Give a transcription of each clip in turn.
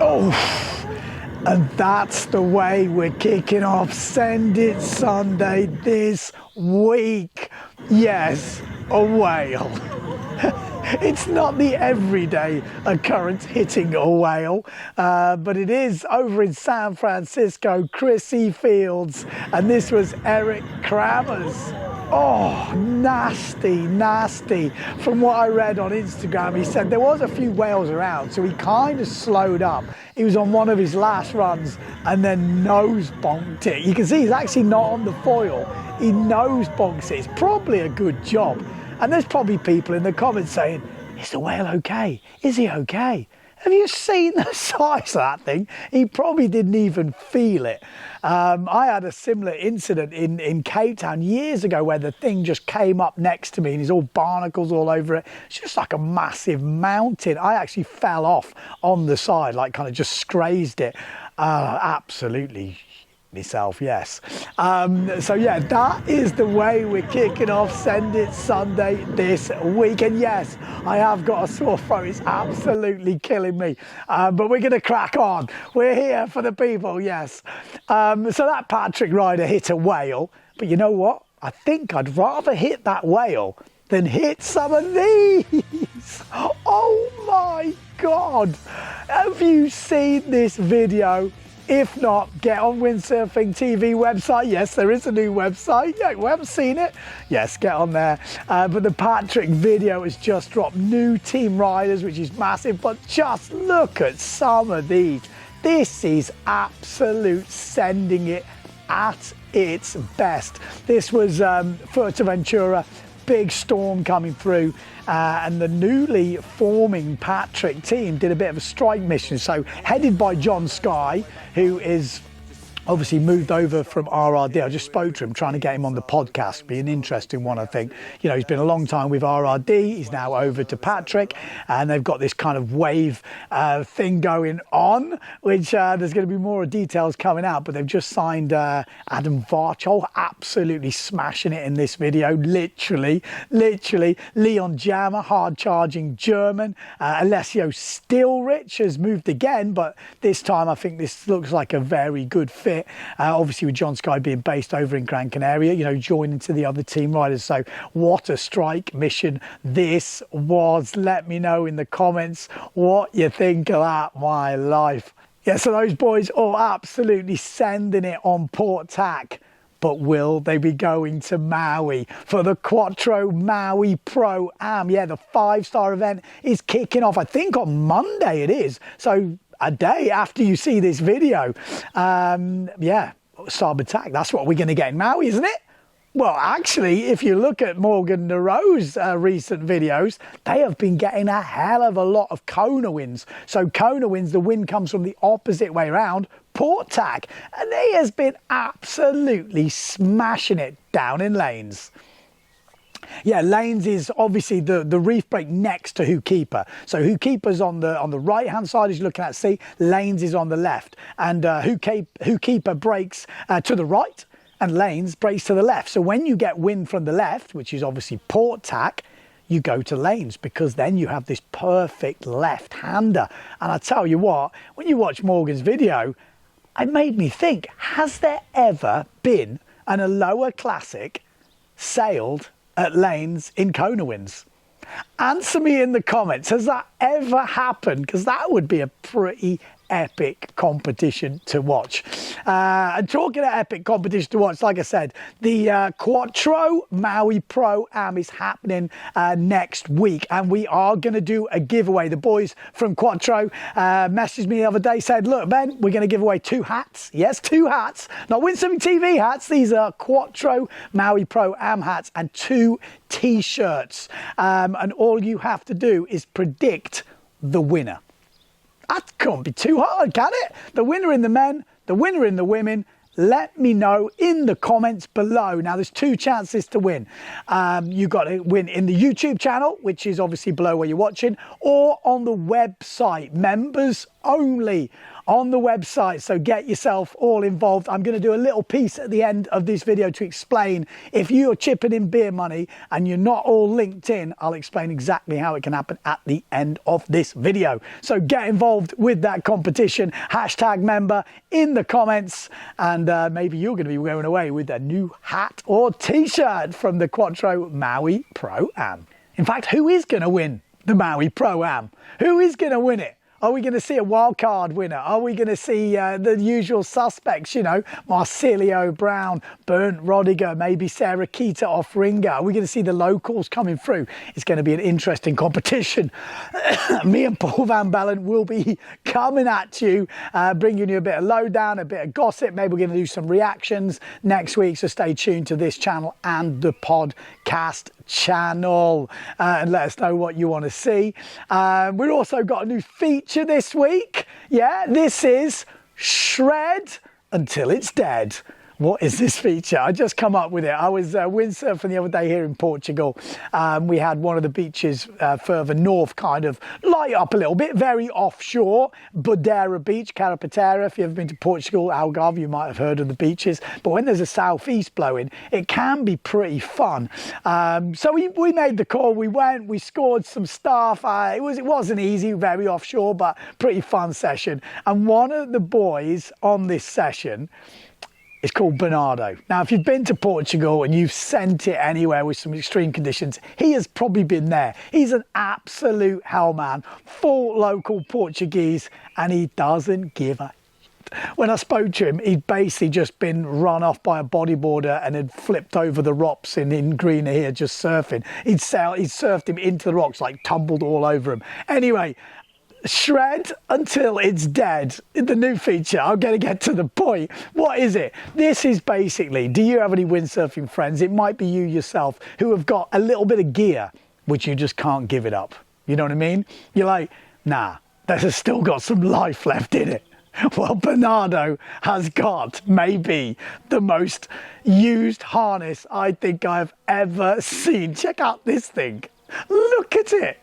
Oh, and that's the way we're kicking off Send It Sunday this week. Yes, a whale. It's not the everyday occurrence hitting a whale, but it is over in San Francisco, Chrissy Fields, and this was Eric Kramer's. Oh, nasty, nasty. From what I read on Instagram, he said there was a few whales around, so he kind of slowed up. He was on one of his last runs and then nose bonked it. You can see he's actually not on the foil. He nose bonks it. It's probably a good job. And there's probably people in the comments saying, is the whale okay? Is he okay? Have you seen the size of that thing? He probably didn't even feel it. I had a similar incident in Cape Town years ago where the thing just came up next to me and there's all barnacles all over it. It's just like a massive mountain. I actually fell off on the side, like kind of just grazed it. Absolutely myself, yes. So yeah, that is the way we're kicking off Send It Sunday this week. And yes, I have got a sore throat. It's absolutely killing me. But we're going to crack on. We're here for the people, yes. So that Patrick rider hit a whale. But you know what? I think I'd rather hit that whale than hit some of these. Oh my God. Have you seen this video? If not, get on Windsurfing.TV website. Yes, there is a new website. Yeah, we haven't seen it. Yes, get on there. But the Patrick video has just dropped. New team riders, which is massive. But just look at some of these. This is absolute sending it at its best. This was Fuerteventura. Big storm coming through, and the newly forming Patrick team did a bit of a strike mission. So headed by John Sky, who is obviously moved over from RRD. I just spoke to him, trying to get him on the podcast. Be an interesting one, I think. You know, he's been a long time with RRD. He's now over to Patrick, and they've got this kind of wave thing going on, which there's going to be more details coming out. But they've just signed Adam Varchol, absolutely smashing it in this video. Literally. Leon Jammer, hard-charging German. Alessio Stilrich has moved again, but this time I think this looks like a very good fit. Obviously with John Sky being based over in Gran Canaria, you know, joining to the other team riders. So what a strike mission this was. Let me know in the comments what you think of that, my life. Yeah, so those boys all absolutely sending it on port tack. But will they be going to Maui for the Quattro Maui Pro-Am? Yeah, the 5-star event is kicking off, I think on Monday it is. So a day after you see this video. Yeah, starboard tack, that's what we're going to get in Maui, isn't it? Well, actually, if you look at Morgan Nareau's recent videos, they have been getting a hell of a lot of Kona winds. So Kona winds, the wind comes from the opposite way around, port tack. And he has been absolutely smashing it down in lanes. Yeah, lanes is obviously the reef break next to Who Keeper. So Who Keeper's on the right hand side as you're looking at sea. Lanes is on the left, and Who Keeper breaks to the right, and Lanes breaks to the left. So when you get wind from the left, which is obviously port tack, you go to Lanes, because then you have this perfect left-hander. And I tell you what, when you watch Morgan's video, it made me think: has there ever been an Aloha Classic sailed at Lanes in Kona winds? Answer me in the comments. Has that ever happened? Because that would be a pretty epic competition to watch. And talking of epic competition to watch, like I said, the Quattro Maui Pro-Am is happening next week, and we are going to do a giveaway. The boys from Quattro messaged me the other day, said, look, Ben, we're going to give away 2 hats. Yes, 2 hats. Not Windsurfing TV hats. These are Quattro Maui Pro-Am hats and 2 t-shirts. And all you have to do is predict the winner. That can't be too hard, can it? The winner in the men, the winner in the women. Let me know in the comments below. Now, there's 2 chances to win. You've got to win in the YouTube channel, which is obviously below where you're watching, or on the website, members only. on the website, so get yourself all involved. I'm going to do a little piece at the end of this video to explain if you're chipping in beer money and you're not all linked in. I'll explain exactly how it can happen at the end of this video. So get involved with that competition, hashtag member in the comments, and maybe you're going to be going away with a new hat or t-shirt from the Quattro Maui Pro-Am. In fact, who is going to win the Maui Pro-Am? Who is going to win it? Are we going to see a wild card winner? Are we going to see the usual suspects, you know, Marsilio Brown, Bernd Rodiger, maybe Sarah Keita off ringer? Are we going to see the locals coming through? It's going to be an interesting competition. Me and Paul Van Bellen will be coming at you, bringing you a bit of lowdown, a bit of gossip. Maybe we're going to do some reactions next week, so stay tuned to this channel and the podcast channel and let us know what you want to see. We've also got a new feature this week. Yeah, this is Shred Until It's Dead. What is this feature? I just come up with it. I was windsurfing the other day here in Portugal. We had one of the beaches further north kind of light up a little bit, very offshore. Bodeira Beach, Carapetera. If you've ever been to Portugal, Algarve, you might have heard of the beaches. But when there's a southeast blowing, it can be pretty fun. So we made the call. We went, we scored some stuff. It wasn't easy, very offshore, but pretty fun session. And one of the boys on this session, it's called Bernardo. Now, if you've been to Portugal and you've sent it anywhere with some extreme conditions, he has probably been there. He's an absolute hellman, full local Portuguese, and he doesn't give a shit. When I spoke to him, he'd basically just been run off by a bodyboarder and had flipped over the rocks in Greener here just surfing. He'd surfed him into the rocks, like tumbled all over him. Anyway, Shred Until It's Dead, the new feature. I'm going to get to the point. What is it? This is basically, do you have any windsurfing friends? It might be you yourself who have got a little bit of gear which you just can't give it up. You know what I mean? You're like, nah, this has still got some life left in it. Well, Bernardo has got maybe the most used harness I think I've ever seen. Check out this thing. Look at it.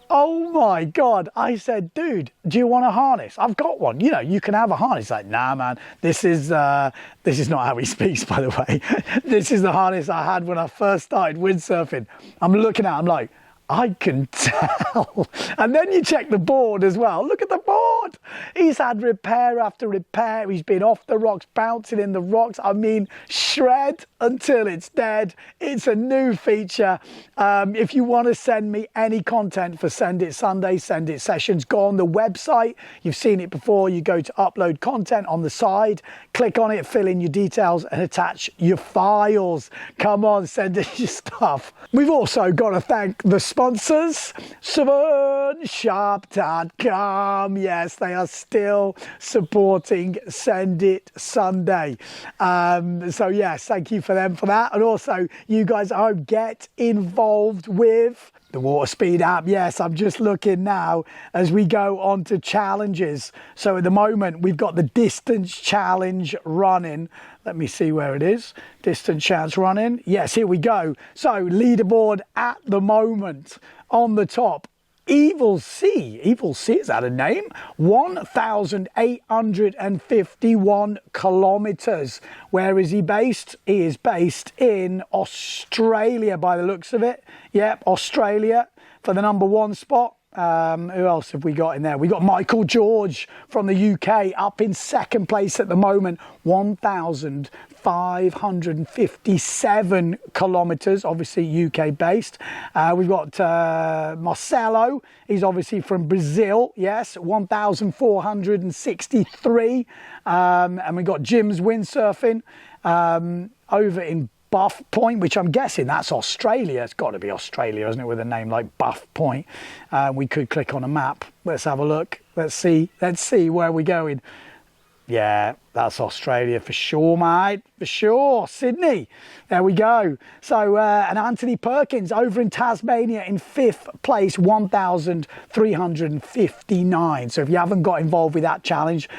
Oh my God. I said, dude, do you want a harness? I've got one. You know, you can have a harness. Like, nah, man, this is not how he speaks, by the way. This is the harness I had when I first started windsurfing. I'm looking at it, I'm like, I can tell. And then you check the board as well. Look at the board. He's had repair after repair. He's been off the rocks, bouncing in the rocks. I mean, Shred Until It's Dead. It's a new feature. If you want to send me any content for Send It Sunday, Send It Sessions, go on the website. You've seen it before. You go to upload content on the side, click on it, fill in your details and attach your files. Come on, send us your stuff. We've also got to thank the sponsors, SavernSharp.com. Yes, they are still supporting Send It Sunday. So yes, thank you for them for that. And also, you guys at home, get involved with the Water Speed app. Yes, I'm just looking now as we go on to challenges. So at the moment, we've got the distance challenge running. Let me see where it is. Distance challenge running. Yes, here we go. So leaderboard at the moment on the top. Evil C, is that a name? 1,851 kilometers. Where is he based? He is based in Australia by the looks of it. Yep, Australia for the #1 spot. Who else have we got in there? We got Michael George from the UK up in second place at the moment. 1,557 kilometers, obviously UK based. We've got Marcelo, he's obviously from Brazil, yes, 1,463. And we got Jim's Windsurfing over in Buff Point, which I'm guessing that's Australia. It's got to be Australia, isn't it, with a name like Buff Point. We could click on a map. Let's have a look. Let's see where we're going. Yeah, That's Australia for sure, mate. For sure. Sydney. There we go. So, and Anthony Perkins over in Tasmania in 5th place, 1,359. So if you haven't got involved with that challenge,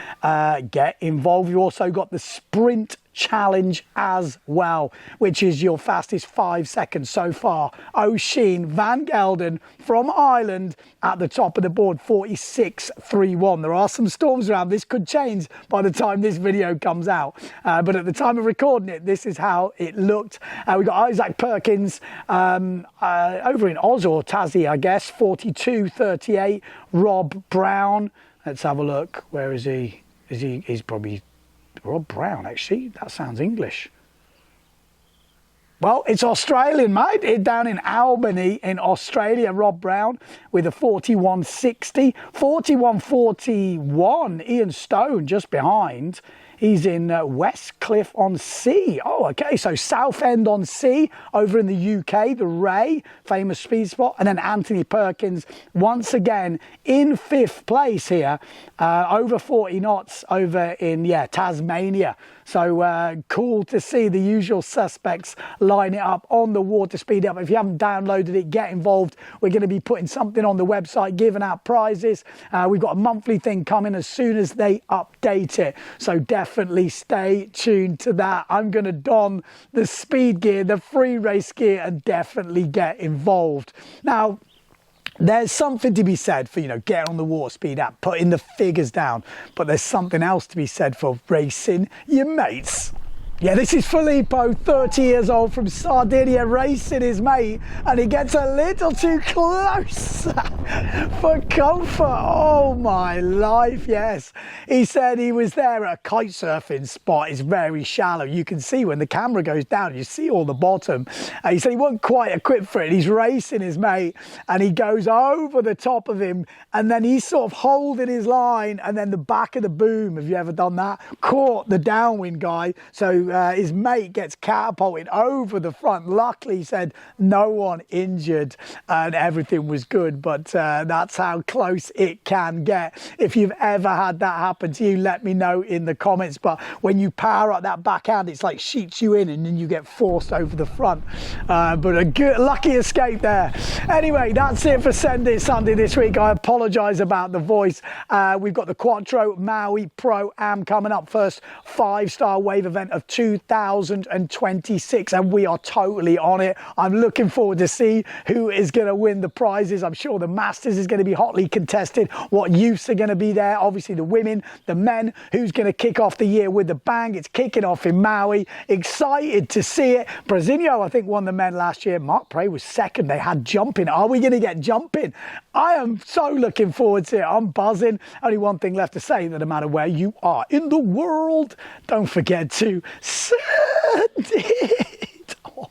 get involved. You also got the sprint challenge as well, which is your fastest 5 seconds so far. O'Sheen Van Gelden from Ireland at the top of the board, 46.31. There are some storms around. This could change by the time this video comes out, but at the time of recording it, this is how it looked. We got Isaac Perkins over in Oz or Tassie, I guess, 42.38. Rob Brown, let's have a look. Where is he? He's probably Rob Brown, actually. That sounds English. Well, it's Australian, mate. It's down in Albany in Australia. Rob Brown with a 41.60. 41.41. Ian Stone just behind. He's in Westcliff-on-Sea. Oh, okay. So Southend-on-Sea over in the UK, the Ray, famous speed spot. And then Anthony Perkins, once again, in 5th place here, over 40 knots over in, Tasmania. So cool to see the usual suspects line it up on the water speed up. If you haven't downloaded it, get involved. We're going to be putting something on the website, giving out prizes. We've got a monthly thing coming as soon as they update it. So definitely stay tuned to that. I'm going to don the speed gear, the free race gear, and definitely get involved. Now, there's something to be said for, getting on the water speed app, putting the figures down. But there's something else to be said for racing your mates. Yeah, this is Filippo, 30 years old from Sardinia, racing his mate, and he gets a little too close for comfort. Oh my life, yes. He said he was there at a kite surfing spot. It's very shallow. You can see when the camera goes down, you see all the bottom. He said he wasn't quite equipped for it. He's racing his mate, and he goes over the top of him, and then he's sort of holding his line, and then the back of the boom, have you ever done that? Caught the downwind guy, so his mate gets catapulted over the front. Luckily, he said no one injured and everything was good, but that's how close it can get. If you've ever had that happen to you, let me know in the comments. But when you power up that backhand, it's like sheets you in and then you get forced over the front. But a good, lucky escape there. Anyway, that's it for Send It Sunday this week. I apologise about the voice. We've got the Quattro Maui Pro-Am coming up, first 5-star wave event of 2026, and we are totally on it. I'm looking forward to see who is going to win the prizes. I'm sure the Masters is going to be hotly contested. What youths are going to be there? Obviously the women, the men. Who's going to kick off the year with a bang? It's kicking off in Maui. Excited to see it. Brasilio, I think, won the men last year. Mark Prey was second. They had jumping. Are we going to get jumping? I am so looking forward to it. I'm buzzing. Only one thing left to say, that no matter where you are in the world, don't forget to send it on.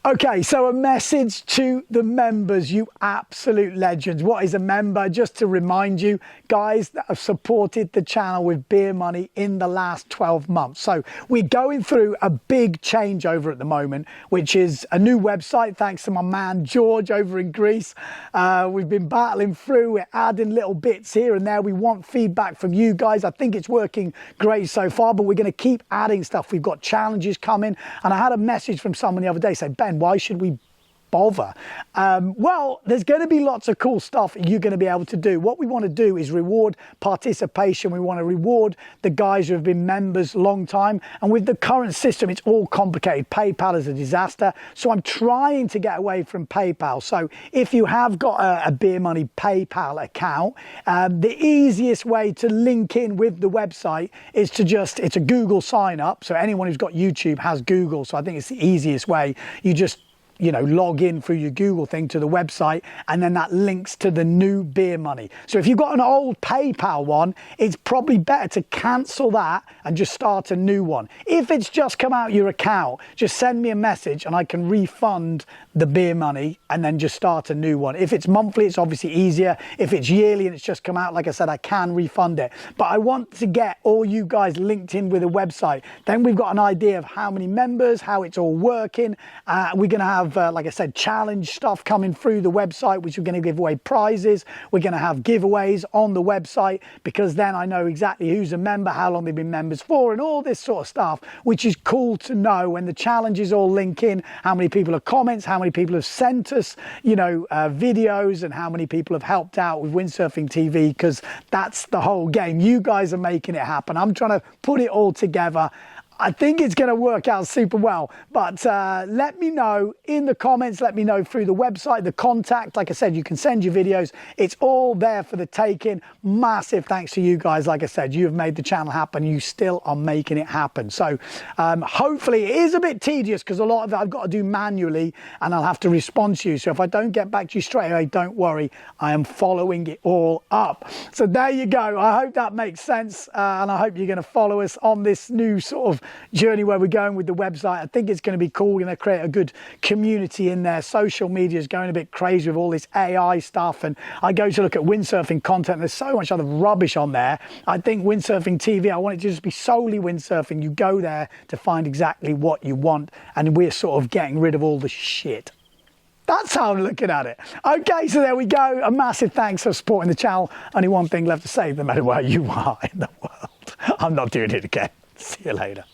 Okay, so a message to the members, you absolute legends. What is a member? Just to remind you, guys that have supported the channel with beer money in the last 12 months. So we're going through a big changeover at the moment, which is a new website, thanks to my man George over in Greece. We've been battling through, we're adding little bits here and there. We want feedback from you guys. I think it's working great so far, but we're going to keep adding stuff. We've got challenges coming. And I had a message from someone the other day saying, Ben, why should we bother? Well, there's going to be lots of cool stuff you're going to be able to do. What we want to do is reward participation. We want to reward the guys who have been members a long time. And with the current system, it's all complicated. PayPal is a disaster. So I'm trying to get away from PayPal. So if you have got a Beer Money PayPal account, the easiest way to link in with the website is to it's a Google sign up. So anyone who's got YouTube has Google. So I think it's the easiest way. You just log in through your Google thing to the website, and then that links to the new Beer Money. So if you've got an old PayPal one, it's probably better to cancel that and just start a new one. If it's just come out your account, just send me a message and I can refund the Beer Money and then just start a new one. If it's monthly, it's obviously easier. If it's yearly and it's just come out, like I said, I can refund it. But I want to get all you guys linked in with a website. Then we've got an idea of how many members, how it's all working. We're going to have of, like I said, challenge stuff coming through the website, which we're going to give away prizes. We're going to have giveaways on the website, because then I know exactly who's a member, how long they've been members for, and all this sort of stuff, which is cool to know when the challenges all link in, how many people have comments, how many people have sent us, you know, videos, and how many people have helped out with Windsurfing TV, because that's the whole game. You guys are making it happen. I'm trying to put it all together. I think it's going to work out super well, but let me know in the comments, let me know through the website, the contact. Like I said, you can send your videos. It's all there for the taking. Massive thanks to you guys. Like I said, you have made the channel happen. You still are making it happen. So hopefully it is a bit tedious, because a lot of it I've got to do manually, and I'll have to respond to you. So if I don't get back to you straight away, don't worry. I am following it all up. So there you go. I hope that makes sense, and I hope you're going to follow us on this new sort of journey where we're going with the website. I think it's going to be cool. We're going to create a good community in there. Social media is going a bit crazy with all this AI stuff, and I go to look at windsurfing content. There's so much other rubbish on there. I think Windsurfing TV, I want it to just be solely windsurfing. You go there to find exactly what you want, and we're sort of getting rid of all the shit. That's how I'm looking at it. Okay, so there we go. A massive thanks for supporting the channel. Only one thing left to say, no matter where you are in the world. I'm not doing it again. See you later.